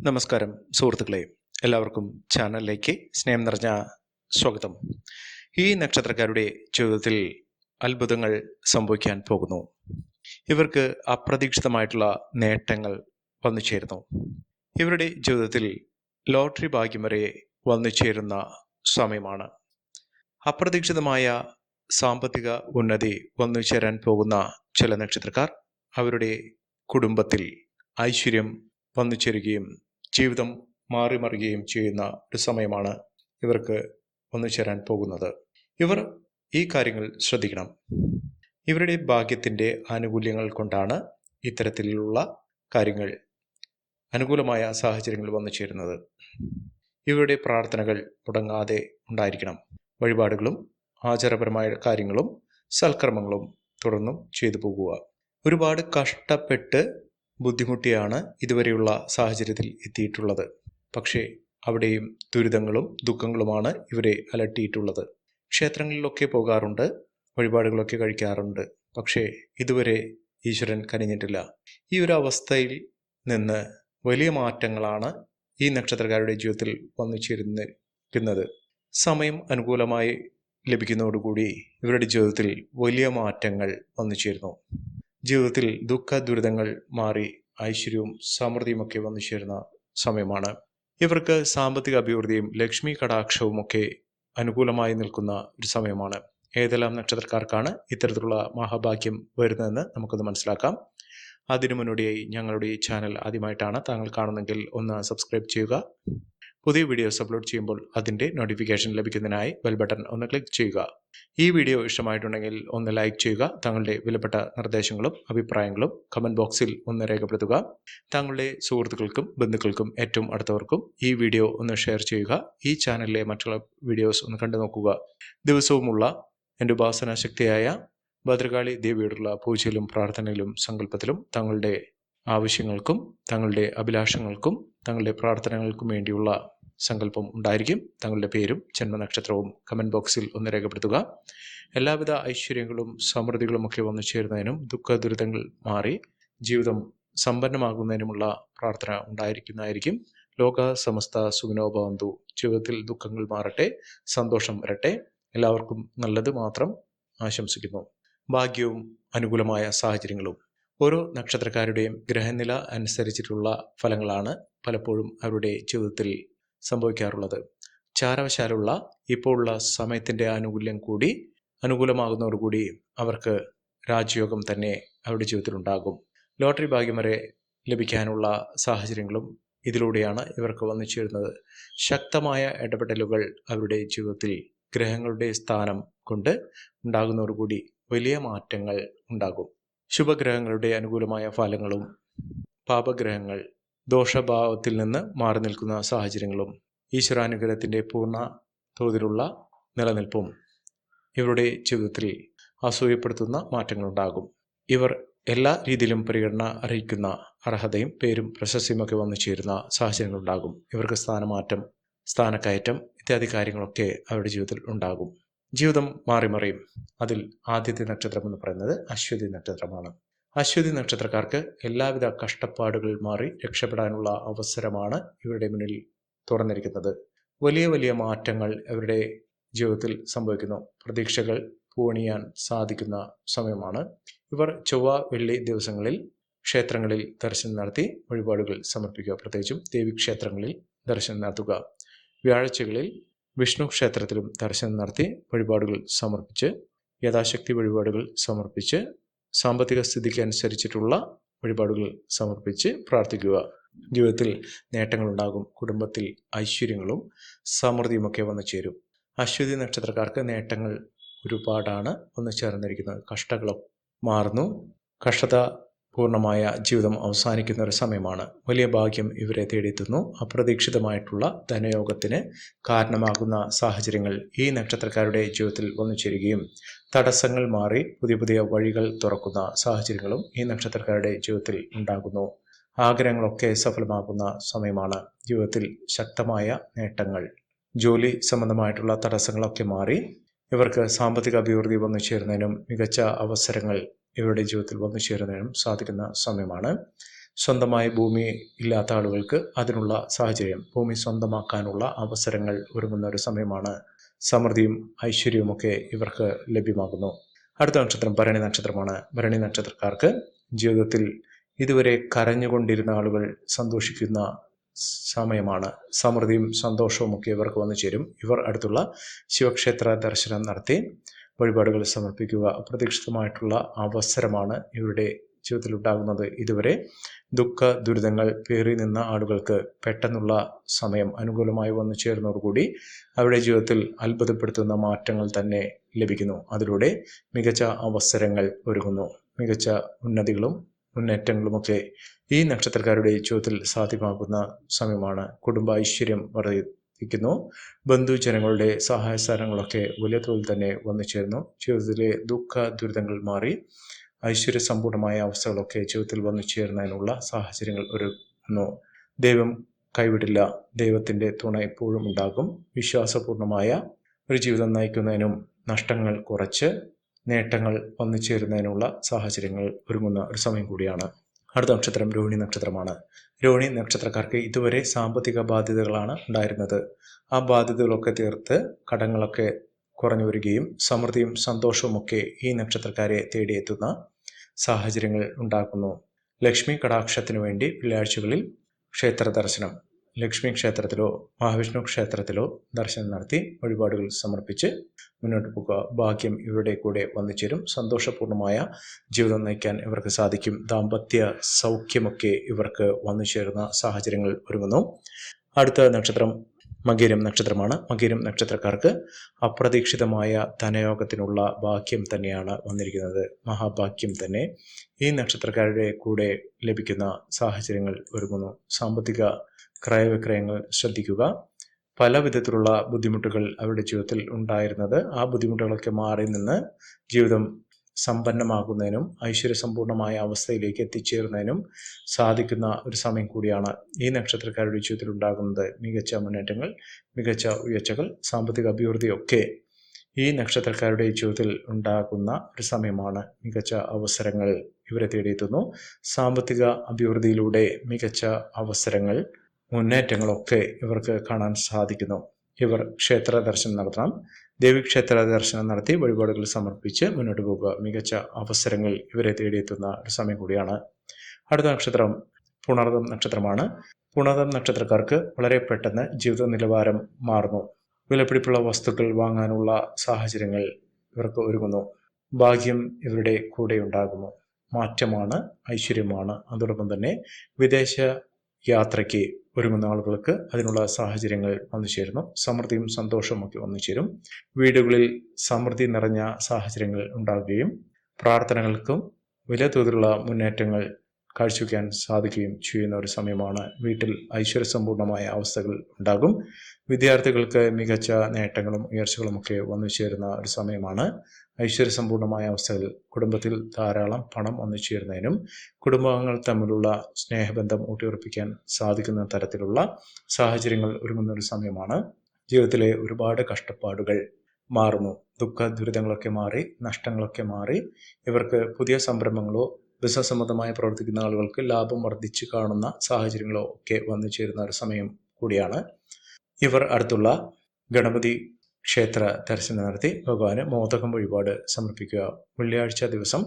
നമസ്കാരം സുഹൃത്തുക്കളെ, എല്ലാവർക്കും ചാനലിലേക്ക് സ്നേഹം നിറഞ്ഞ സ്വാഗതം. ഈ നക്ഷത്രക്കാരുടെ ജീവിതത്തിൽ അത്ഭുതങ്ങൾ സംഭവിക്കാൻ പോകുന്നു. ഇവർക്ക് അപ്രതീക്ഷിതമായിട്ടുള്ള നേട്ടങ്ങൾ വന്നു ചേരുന്നു. ഇവരുടെ ജീവിതത്തിൽ ലോട്ടറി ഭാഗ്യം വരെ വന്നു ചേരുന്ന സമയമാണ്. അപ്രതീക്ഷിതമായ സാമ്പത്തിക ഉന്നതി വന്നു ചേരാൻ പോകുന്ന ചില നക്ഷത്രക്കാർ അവരുടെ കുടുംബത്തിൽ ഐശ്വര്യം വന്നു ചേരുകയും ജീവിതം മാറിമറിയുകയും ചെയ്യുന്ന ഒരു സമയമാണ് ഇവർക്ക് വന്നു ചേരാൻ പോകുന്നത്. ഇവർ ഈ കാര്യങ്ങൾ ശ്രദ്ധിക്കണം. ഇവരുടെ ഭാഗ്യത്തിൻ്റെ ആനുകൂല്യങ്ങൾ കൊണ്ടാണ് ഇത്തരത്തിലുള്ള കാര്യങ്ങൾ, അനുകൂലമായ സാഹചര്യങ്ങൾ വന്നു ചേരുന്നത്. ഇവരുടെ പ്രാർത്ഥനകൾ മുടങ്ങാതെ ഉണ്ടായിരിക്കണം. വഴിപാടുകളും ആചാരപരമായ കാര്യങ്ങളും സൽക്കർമ്മങ്ങളും തുടർന്നും ചെയ്തു പോകുക. ഒരുപാട് കഷ്ടപ്പെട്ട് ബുദ്ധിമുട്ടിയാണ് ഇതുവരെയുള്ള സാഹചര്യത്തിൽ എത്തിയിട്ടുള്ളത്. പക്ഷേ അവിടെയും ദുരിതങ്ങളും ദുഃഖങ്ങളുമാണ് ഇവരെ അലട്ടിയിട്ടുള്ളത്. ക്ഷേത്രങ്ങളിലൊക്കെ പോകാറുണ്ട്, വഴിപാടുകളൊക്കെ കഴിക്കാറുണ്ട്. പക്ഷേ ഇതുവരെ ഈശ്വരൻ കനിഞ്ഞിട്ടില്ല. ഈ ഒരു അവസ്ഥയിൽ നിന്ന് വലിയ മാറ്റങ്ങളാണ് ഈ നക്ഷത്രക്കാരുടെ ജീവിതത്തിൽ വന്നു ചേരുന്നത്. സമയം അനുകൂലമായി ലഭിക്കുന്നതോടുകൂടി ഇവരുടെ ജീവിതത്തിൽ വലിയ മാറ്റങ്ങൾ വന്നു ചേരുന്നു. ജീവിതത്തിൽ ദുഃഖ ദുരിതങ്ങൾ മാറി ഐശ്വര്യവും സമൃദ്ധിയുമൊക്കെ വന്നു ചേരുന്ന സമയമാണ്. ഇവർക്ക് സാമ്പത്തിക അഭിവൃദ്ധിയും ലക്ഷ്മി കടാക്ഷവും ഒക്കെ അനുകൂലമായി നിൽക്കുന്ന ഒരു സമയമാണ്. ഏതെല്ലാം നക്ഷത്രക്കാർക്കാണ് ഇത്തരത്തിലുള്ള മഹാഭാഗ്യം വരുന്നതെന്ന് നമുക്കൊന്ന് മനസ്സിലാക്കാം. അതിനു മുന്നോടിയായി ഞങ്ങളുടെ ഈ ചാനൽ ആദ്യമായിട്ടാണ് താങ്കൾ കാണുന്നെങ്കിൽ ഒന്ന് സബ്സ്ക്രൈബ് ചെയ്യുക. പുതിയ വീഡിയോസ് അപ്ലോഡ് ചെയ്യുമ്പോൾ അതിൻ്റെ നോട്ടിഫിക്കേഷൻ ലഭിക്കുന്നതിനായി ബെൽ ബട്ടൺ ഒന്ന് ക്ലിക്ക് ചെയ്യുക. ഈ വീഡിയോ ഇഷ്ടമായിട്ടുണ്ടെങ്കിൽ ഒന്ന് ലൈക്ക് ചെയ്യുക. താങ്കളുടെ വിലപ്പെട്ട നിർദ്ദേശങ്ങളും അഭിപ്രായങ്ങളും കമൻറ്റ് ബോക്സിൽ ഒന്ന് രേഖപ്പെടുത്തുക. താങ്കളുടെ സുഹൃത്തുക്കൾക്കും ബന്ധുക്കൾക്കും ഏറ്റവും അടുത്തവർക്കും ഈ വീഡിയോ ഒന്ന് ഷെയർ ചെയ്യുക. ഈ ചാനലിലെ മറ്റുള്ള വീഡിയോസ് ഒന്ന് കണ്ടു നോക്കുക. ദിവസവുമുള്ള എൻ്റെ ഉപാസനാ ശക്തിയായ ഭദ്രകാളി ദേവിയോടുള്ള പൂജയിലും പ്രാർത്ഥനയിലും സങ്കല്പത്തിലും തങ്ങളുടെ ആവശ്യങ്ങൾക്കും തങ്ങളുടെ അഭിലാഷങ്ങൾക്കും തങ്ങളുടെ പ്രാർത്ഥനകൾക്കും വേണ്ടിയുള്ള സങ്കല്പം ഉണ്ടായിരിക്കും. തങ്ങളുടെ പേരും ജന്മനക്ഷത്രവും കമൻറ്റ് ബോക്സിൽ ഒന്ന് രേഖപ്പെടുത്തുക. എല്ലാവിധ ഐശ്വര്യങ്ങളും സമൃദ്ധികളും ഒക്കെ വന്നു ചേരുന്നതിനും ദുഃഖ ദുരിതങ്ങൾ മാറി ജീവിതം സമ്പന്നമാകുന്നതിനുമുള്ള പ്രാർത്ഥന ഉണ്ടായിരിക്കുന്നതായിരിക്കും. ലോക സമസ്ത സുഖിനോ ഭവന്തു. ജീവിതത്തിൽ ദുഃഖങ്ങൾ മാറട്ടെ, സന്തോഷം വരട്ടെ. എല്ലാവർക്കും നല്ലത് മാത്രം ആശംസിക്കുന്നു. ഭാഗ്യവും അനുകൂലമായ സാഹചര്യങ്ങളും ഓരോ നക്ഷത്രക്കാരുടെയും ഗ്രഹനില അനുസരിച്ചിട്ടുള്ള ഫലങ്ങളാണ് പലപ്പോഴും അവരുടെ ജീവിതത്തിൽ സംഭവിക്കാറുള്ളത്. ചാരവശാലുള്ള ഇപ്പോഴുള്ള സമയത്തിൻ്റെ ആനുകൂല്യം കൂടി അനുകൂലമാകുന്നതോടുകൂടി അവർക്ക് രാജയോഗം തന്നെ അവരുടെ ജീവിതത്തിൽ ഉണ്ടാകും. ലോട്ടറി ഭാഗ്യം വരെ ലഭിക്കാനുള്ള സാഹചര്യങ്ങളും ഇതിലൂടെയാണ് ഇവർക്ക് വന്നു ചേരുന്നത്. ശക്തമായ ഇടപെടലുകൾ അവരുടെ ജീവിതത്തിൽ ഗ്രഹങ്ങളുടെ സ്ഥാനം കൊണ്ട് ഉണ്ടാകുന്നതോടുകൂടി വലിയ മാറ്റങ്ങൾ ഉണ്ടാകും. ശുഭഗ്രഹങ്ങളുടെ അനുകൂലമായ ഫലങ്ങളും പാപഗ്രഹങ്ങൾ ദോഷഭാവത്തിൽ നിന്ന് മാറി നിൽക്കുന്ന സാഹചര്യങ്ങളും ഈശ്വരാനുഗ്രഹത്തിൻ്റെ പൂർണ്ണ തോതിലുള്ള നിലനിൽപ്പും ഇവരുടെ ജീവിതത്തിൽ അസൂയപ്പെടുത്തുന്ന മാറ്റങ്ങളുണ്ടാകും. ഇവർ എല്ലാ രീതിയിലും പരിഗണന അറിയിക്കുന്ന അർഹതയും പേരും പ്രശസ്തിയുമൊക്കെ വന്നു ചേരുന്ന സാഹചര്യങ്ങളുണ്ടാകും. ഇവർക്ക് സ്ഥാനമാറ്റം, സ്ഥാനക്കയറ്റം ഇത്യാദി കാര്യങ്ങളൊക്കെ അവരുടെ ജീവിതത്തിൽ ഉണ്ടാകും. ജീവിതം മാറിമറിയും. അതിൽ ആദ്യത്തെ നക്ഷത്രം എന്ന് പറയുന്നത് അശ്വതി നക്ഷത്രമാണ്. അശ്വതി നക്ഷത്രക്കാർക്ക് എല്ലാവിധ കഷ്ടപ്പാടുകൾ മാറി രക്ഷപ്പെടാനുള്ള അവസരമാണ് ഇവരുടെ മുന്നിൽ തുറന്നിരിക്കുന്നത്. വലിയ വലിയ മാറ്റങ്ങൾ ഇവരുടെ ജീവിതത്തിൽ സംഭവിക്കുന്നു. പ്രതീക്ഷകൾ പൂണിയാൻ സാധിക്കുന്ന സമയമാണ്. ഇവർ ചൊവ്വ വെള്ളി ദിവസങ്ങളിൽ ക്ഷേത്രങ്ങളിൽ ദർശനം നടത്തി വഴിപാടുകൾ സമർപ്പിക്കുക. പ്രത്യേകിച്ചും ദേവീക്ഷേത്രങ്ങളിൽ ദർശനം നടത്തുക. വ്യാഴാഴ്ചകളിൽ വിഷ്ണു ക്ഷേത്രത്തിലും ദർശനം നടത്തി വഴിപാടുകൾ സമർപ്പിച്ച് യഥാശക്തി വഴിപാടുകൾ സമർപ്പിച്ച് സാമ്പത്തിക സ്ഥിതിക്ക് അനുസരിച്ചിട്ടുള്ള വഴിപാടുകൾ സമർപ്പിച്ച് പ്രാർത്ഥിക്കുക. ജീവിതത്തിൽ നേട്ടങ്ങളുണ്ടാകും. കുടുംബത്തിൽ ഐശ്വര്യങ്ങളും സമൃദ്ധിയുമൊക്കെ വന്നു ചേരും. അശ്വതി നക്ഷത്രക്കാർക്ക് നേട്ടങ്ങൾ ഒരുപാടാണ് വന്നു ചേർന്നിരിക്കുന്നത്. കഷ്ടങ്ങളും മാറുന്നു. കഷ്ടത പൂർണ്ണമായ ജീവിതം അവസാനിക്കുന്ന ഒരു സമയമാണ്. വലിയ ഭാഗ്യം ഇവരെ തേടിയെത്തുന്നു. അപ്രതീക്ഷിതമായിട്ടുള്ള ധനയോഗത്തിന് കാരണമാകുന്ന സാഹചര്യങ്ങൾ ഈ നക്ഷത്രക്കാരുടെ ജീവിതത്തിൽ വന്നു ചേരുകയും തടസ്സങ്ങൾ മാറി പുതിയ പുതിയ വഴികൾ തുറക്കുന്ന സാഹചര്യങ്ങളും ഈ നക്ഷത്രക്കാരുടെ ജീവിതത്തിൽ ഉണ്ടാകുന്നു. ആഗ്രഹങ്ങളൊക്കെ സഫലമാകുന്ന സമയമാണ്. ജീവിതത്തിൽ ശക്തമായ നേട്ടങ്ങൾ, ജോലി സംബന്ധമായിട്ടുള്ള തടസ്സങ്ങളൊക്കെ മാറി ഇവർക്ക് സാമ്പത്തിക അഭിവൃദ്ധി വന്നു ചേരുന്നതിനും മികച്ച അവസരങ്ങൾ ഇവരുടെ ജീവിതത്തിൽ വന്നു ചേരുന്നതിനും സാധിക്കുന്ന സമയമാണ്. സ്വന്തമായ ഭൂമി ഇല്ലാത്ത ആളുകൾക്ക് അതിനുള്ള സാഹചര്യം, ഭൂമി സ്വന്തമാക്കാനുള്ള അവസരങ്ങൾ ഒരുങ്ങുന്ന ഒരു സമയമാണ്. സമൃദ്ധിയും ഐശ്വര്യവുമൊക്കെ ഇവർക്ക് ലഭ്യമാകുന്നു. അടുത്ത നക്ഷത്രം ഭരണി നക്ഷത്രമാണ്. ഭരണി നക്ഷത്രക്കാർക്ക് ജീവിതത്തിൽ ഇതുവരെ കരഞ്ഞുകൊണ്ടിരുന്ന ആളുകൾ സന്തോഷിക്കുന്ന സമയമാണ്. സമൃദ്ധിയും സന്തോഷവും ഒക്കെ ഇവർക്ക് വന്നു ചേരും. ഇവർ അടുത്തുള്ള ശിവക്ഷേത്ര ദർശനം നടത്തി വഴിപാടുകൾ സമർപ്പിക്കുക. അപ്രതീക്ഷിതമായിട്ടുള്ള അവസരമാണ് ഇവരുടെ ജീവിതത്തിൽ ഉണ്ടാകുന്നത്. ഇതുവരെ ദുഃഖ ദുരിതങ്ങൾ പേറി നിന്ന ആളുകൾക്ക് പെട്ടെന്നുള്ള സമയം അനുകൂലമായി വന്നു ചേർന്നതോടുകൂടി അവരുടെ ജീവിതത്തിൽ അത്ഭുതപ്പെടുത്തുന്ന മാറ്റങ്ങൾ തന്നെ ലഭിക്കുന്നു. അതിലൂടെ മികച്ച അവസരങ്ങൾ ഒരുങ്ങുന്നു. മികച്ച ഉന്നതികളും മുന്നേറ്റങ്ങളുമൊക്കെ ഈ നക്ഷത്രക്കാരുടെ ജീവിതത്തിൽ സാധ്യമാകുന്ന സമയമാണ്. കുടുംബ ഐശ്വര്യം വർദ്ധിക്കുന്നു. ബന്ധുജനങ്ങളുടെ സഹായ സഹകരണങ്ങളൊക്കെ വലിയ തോതിൽ തന്നെ വന്നു ചേർന്നു. ജീവിതത്തിലെ ദുഃഖ ദുരിതങ്ങൾ മാറി ഐശ്വര്യസമ്പൂർണമായ അവസ്ഥകളൊക്കെ ജീവിതത്തിൽ വന്നു ചേരുന്നതിനുള്ള സാഹചര്യങ്ങൾ ഒരുങ്ങുന്നു. ദൈവം കൈവിടില്ല. ദൈവത്തിൻ്റെ തുണ എപ്പോഴും ഉണ്ടാകും. വിശ്വാസപൂർണമായ ഒരു ജീവിതം നയിക്കുന്നതിനും നഷ്ടങ്ങൾ കുറച്ച് നേട്ടങ്ങൾ വന്നു ചേരുന്നതിനുള്ള സാഹചര്യങ്ങൾ ഒരുങ്ങുന്ന ഒരു സമയം കൂടിയാണ്. അടുത്ത നക്ഷത്രം രോഹിണി നക്ഷത്രമാണ്. രോഹിണി നക്ഷത്രക്കാർക്ക് ഇതുവരെ സാമ്പത്തിക ബാധ്യതകളാണ് ഉണ്ടായിരുന്നത്. ആ ബാധ്യതകളൊക്കെ തീർത്ത് കടങ്ങളൊക്കെ കുറഞ്ഞു വരികയും സമൃദ്ധിയും സന്തോഷവുമൊക്കെ ഈ നക്ഷത്രക്കാരെ തേടിയെത്തുന്ന സാഹചര്യങ്ങൾ ഉണ്ടാക്കുന്നു. ലക്ഷ്മി കടാക്ഷത്തിനു വേണ്ടി വെള്ളിയാഴ്ചകളിൽ ക്ഷേത്ര ദർശനം, ലക്ഷ്മി ക്ഷേത്രത്തിലോ മഹാവിഷ്ണു ക്ഷേത്രത്തിലോ ദർശനം നടത്തി വഴിപാടുകൾ സമർപ്പിച്ച് മുന്നോട്ട് പോകുക. ഭാഗ്യം ഇവരുടെ കൂടെ വന്നു ചേരും. സന്തോഷപൂർണമായ ജീവിതം നയിക്കാൻ ഇവർക്ക് സാധിക്കും. ദാമ്പത്യ സൗഖ്യമൊക്കെ ഇവർക്ക് വന്നു ചേരുന്ന സാഹചര്യങ്ങൾ ഒരുങ്ങുന്നു. അടുത്ത നക്ഷത്രം മകീരം നക്ഷത്രമാണ്. മകീരം നക്ഷത്രക്കാർക്ക് അപ്രതീക്ഷിതമായ ധനയോഗത്തിനുള്ള ഭാഗ്യം തന്നെയാണ് വന്നിരിക്കുന്നത്. മഹാഭാഗ്യം തന്നെ ഈ നക്ഷത്രക്കാരുടെ കൂടെ ലഭിക്കുന്ന സാഹചര്യങ്ങൾ ഒരുങ്ങുന്നു. സാമ്പത്തിക ക്രയവിക്രയങ്ങൾ ശ്രദ്ധിക്കുക. പല വിധത്തിലുള്ള ബുദ്ധിമുട്ടുകൾ അവരുടെ ജീവിതത്തിൽ ഉണ്ടായിരുന്നത് ആ ബുദ്ധിമുട്ടുകളൊക്കെ മാറി നിന്ന് ജീവിതം സമ്പന്നമാകുന്നതിനും ഐശ്വര്യസമ്പൂർണമായ അവസ്ഥയിലേക്ക് എത്തിച്ചേരുന്നതിനും സാധിക്കുന്ന ഒരു സമയം കൂടിയാണ്. ഈ നക്ഷത്രക്കാരുടെ ജീവിതത്തിൽ ഉണ്ടാകുന്നത് മികച്ച മുന്നേറ്റങ്ങൾ, മികച്ച ഉയർച്ചകൾ, സാമ്പത്തിക അഭിവൃദ്ധിയൊക്കെ ഈ നക്ഷത്രക്കാരുടെ ജീവിതത്തിൽ ഉണ്ടാകുന്ന ഒരു സമയമാണ്. മികച്ച അവസരങ്ങൾ ഇവരെ തേടിയെത്തുന്നു. സാമ്പത്തിക അഭിവൃദ്ധിയിലൂടെ മികച്ച അവസരങ്ങൾ, മുന്നേറ്റങ്ങളൊക്കെ ഇവർക്ക് കാണാൻ സാധിക്കുന്നു. ഇവർ ക്ഷേത്ര ദർശനം നടത്തണം. ദേവീക്ഷേത്ര ദർശനം നടത്തി വഴിപാടുകൾ സമർപ്പിച്ച് മുന്നോട്ട് പോകുക. മികച്ച അവസരങ്ങൾ ഇവരെ തേടിയെത്തുന്ന ഒരു സമയം കൂടിയാണ്. അടുത്ത നക്ഷത്രം പുണർദം നക്ഷത്രമാണ്. പുണർദം നക്ഷത്രക്കാർക്ക് വളരെ പെട്ടെന്ന് ജീവിത നിലവാരം മാറുന്നു. വിലപിടിപ്പുള്ള വസ്തുക്കൾ വാങ്ങാനുള്ള സാഹചര്യങ്ങൾ ഇവർക്ക് ഒരുങ്ങുന്നു. ഭാഗ്യം ഇവരുടെ കൂടെ ഉണ്ടാകുന്നു. മാറ്റമാണ്, ഐശ്വര്യമാണ്. അതോടൊപ്പം തന്നെ വിദേശ യാത്രയ്ക്ക് ഒരുങ്ങുന്ന ആളുകൾക്ക് അതിനുള്ള സാഹചര്യങ്ങൾ വന്നു ചേരുന്നു. സമൃദ്ധിയും സന്തോഷവും ഒക്കെ വന്നു ചേരും. വീടുകളിൽ സമൃദ്ധി നിറഞ്ഞ സാഹചര്യങ്ങൾ ഉണ്ടാവുകയും പ്രാർത്ഥനകൾക്കും വലിയ തോതിലുള്ള മുന്നേറ്റങ്ങൾ കാഴ്ചവെക്കാൻ സാധിക്കുകയും ചെയ്യുന്ന ഒരു സമയമാണ്. വീട്ടിൽ ഐശ്വര്യസമ്പൂർണമായ അവസ്ഥകൾ ഉണ്ടാകും. വിദ്യാർത്ഥികൾക്ക് മികച്ച നേട്ടങ്ങളും ഉയർച്ചകളും ഒക്കെ വന്നു ചേരുന്ന ഒരു സമയമാണ്. ഐശ്വര്യസമ്പൂർണമായ അവസ്ഥകൾ, കുടുംബത്തിൽ ധാരാളം പണം വന്നു ചേരുന്നതിനും കുടുംബാംഗങ്ങൾ തമ്മിലുള്ള സ്നേഹബന്ധം ഊട്ടിയുറപ്പിക്കാൻ സാധിക്കുന്ന തരത്തിലുള്ള സാഹചര്യങ്ങൾ ഒരുങ്ങുന്ന ഒരു സമയമാണ്. ജീവിതത്തിലെ ഒരുപാട് കഷ്ടപ്പാടുകൾ മാറുന്നു. ദുഃഖ ദുരിതങ്ങളൊക്കെ മാറി, നഷ്ടങ്ങളൊക്കെ മാറി ഇവർക്ക് പുതിയ സംരംഭങ്ങളോ ബിസിനസ് സംബന്ധമായി പ്രവർത്തിക്കുന്ന ആളുകൾക്ക് ലാഭം വർദ്ധിച്ചു കാണുന്ന സാഹചര്യങ്ങളോ ഒക്കെ വന്നു ചേരുന്ന ഒരു സമയം കൂടിയാണ്. ഇവർ അടുത്തുള്ള ഗണപതി ക്ഷേത്ര ദർശനം നടത്തി ഭഗവാന് മോദകം വഴിപാട് സമർപ്പിക്കുക. വെള്ളിയാഴ്ച ദിവസം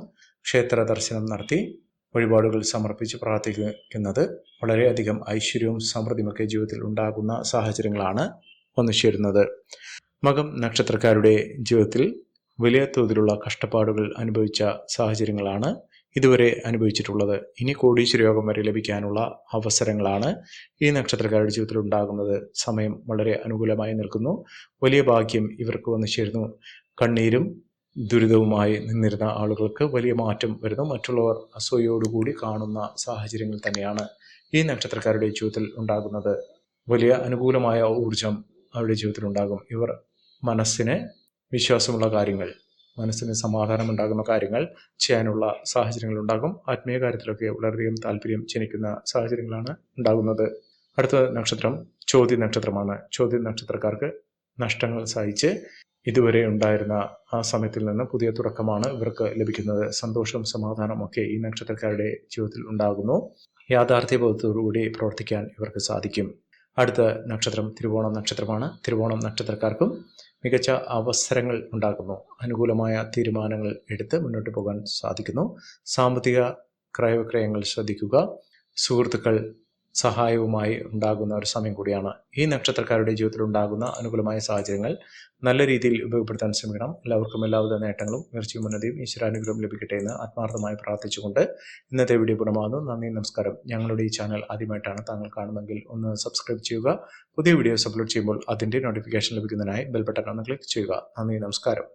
ക്ഷേത്ര ദർശനം നടത്തി വഴിപാടുകൾ സമർപ്പിച്ച് പ്രാർത്ഥിക്കുന്നത് വളരെയധികം ഐശ്വര്യവും സമൃദ്ധിയുമൊക്കെ ജീവിതത്തിൽ ഉണ്ടാകുന്ന സാഹചര്യങ്ങളാണ് വന്നു ചേരുന്നത്. മകം നക്ഷത്രക്കാരുടെ ജീവിതത്തിൽ വലിയ തോതിലുള്ള കഷ്ടപ്പാടുകൾ അനുഭവിച്ച സാഹചര്യങ്ങളാണ് ഇതുവരെ അനുഭവിച്ചിട്ടുള്ളത്. ഇനി കോടീശ്വര യോഗം വരെ ലഭിക്കാനുള്ള അവസരങ്ങളാണ് ഈ നക്ഷത്രക്കാരുടെ ജീവിതത്തിൽ ഉണ്ടാകുന്നത്. സമയം വളരെ അനുകൂലമായി നിൽക്കുന്നു. വലിയ ഭാഗ്യം ഇവർക്ക് വന്നു ചേരുന്നു. കണ്ണീരും ദുരിതവുമായി നിന്നിരുന്ന ആളുകൾക്ക് വലിയ മാറ്റം വരുന്നു. മറ്റുള്ളവർ അസൂയയോടുകൂടി കാണുന്ന സാഹചര്യങ്ങൾ തന്നെയാണ് ഈ നക്ഷത്രക്കാരുടെ ജീവിതത്തിൽ ഉണ്ടാകുന്നത്. വലിയ അനുകൂലമായ ഊർജം അവരുടെ ജീവിതത്തിൽ ഉണ്ടാകും. ഇവർ മനസ്സിന് വിശ്വാസമുള്ള കാര്യങ്ങൾ, മനസ്സിന് സമാധാനം ഉണ്ടാകുന്ന കാര്യങ്ങൾ ചെയ്യാനുള്ള സാഹചര്യങ്ങൾ ഉണ്ടാകും. ആത്മീയ കാര്യത്തിലൊക്കെ വളരെയധികം താല്പര്യം ജനിക്കുന്ന സാഹചര്യങ്ങളാണ് ഉണ്ടാകുന്നത്. അടുത്ത നക്ഷത്രം ചോതി നക്ഷത്രമാണ്. ചോതി നക്ഷത്രക്കാർക്ക് നഷ്ടങ്ങൾ സഹിച്ച് ഇതുവരെ ഉണ്ടായിരുന്ന ആ സമയത്തിൽ നിന്ന് പുതിയ തുടക്കമാണ് ഇവർക്ക് ലഭിക്കുന്നത്. സന്തോഷവും സമാധാനവും ഒക്കെ ഈ നക്ഷത്രക്കാരുടെ ജീവിതത്തിൽ ഉണ്ടാകുന്നു. യാഥാർത്ഥ്യബോധത്തോടുകൂടി പ്രവർത്തിക്കാൻ ഇവർക്ക് സാധിക്കും. അടുത്ത നക്ഷത്രം തിരുവോണം നക്ഷത്രമാണ്. തിരുവോണം നക്ഷത്രക്കാർക്കും മികച്ച അവസരങ്ങൾ ഉണ്ടാകുന്നു. അനുകൂലമായ തീരുമാനങ്ങൾ എടുത്ത് മുന്നോട്ട് പോകാൻ സാധിക്കുന്നു. സാമ്പത്തിക ക്രയവിക്രയങ്ങൾ ശ്രദ്ധിക്കുക. സുഹൃത്തുക്കൾ സഹായവുമായി ഉണ്ടാകുന്ന ഒരു സമയം കൂടിയാണ്. ഈ നക്ഷത്രക്കാരുടെ ജീവിതത്തിൽ ഉണ്ടാകുന്ന അനുകൂലമായ സാഹചര്യങ്ങൾ നല്ല രീതിയിൽ ഉപയോഗപ്പെടുത്താൻ ശ്രമിക്കണം. എല്ലാവർക്കും എല്ലാവിധ നേട്ടങ്ങളും ഉയർച്ചയും ഉന്നതിയും ഈശ്വരാനുഗ്രഹം ലഭിക്കട്ടെ എന്ന് ആത്മാർത്ഥമായി പ്രാർത്ഥിച്ചുകൊണ്ട് ഇന്നത്തെ വീഡിയോ പൂർണ്ണമാകുന്നു. നന്ദി, നമസ്കാരം. ഞങ്ങളുടെ ഈ ചാനൽ ആദ്യമായിട്ടാണ് താങ്കൾ കാണുന്നതെങ്കിൽ ഒന്ന് സബ്സ്ക്രൈബ് ചെയ്യുക. പുതിയ വീഡിയോസ് അപ്ലോഡ് ചെയ്യുമ്പോൾ അതിൻ്റെ നോട്ടിഫിക്കേഷൻ ലഭിക്കുന്നതിനായി ബെൽ ബട്ടൺ ഒന്ന് ക്ലിക്ക് ചെയ്യുക. നന്ദി, നമസ്കാരം.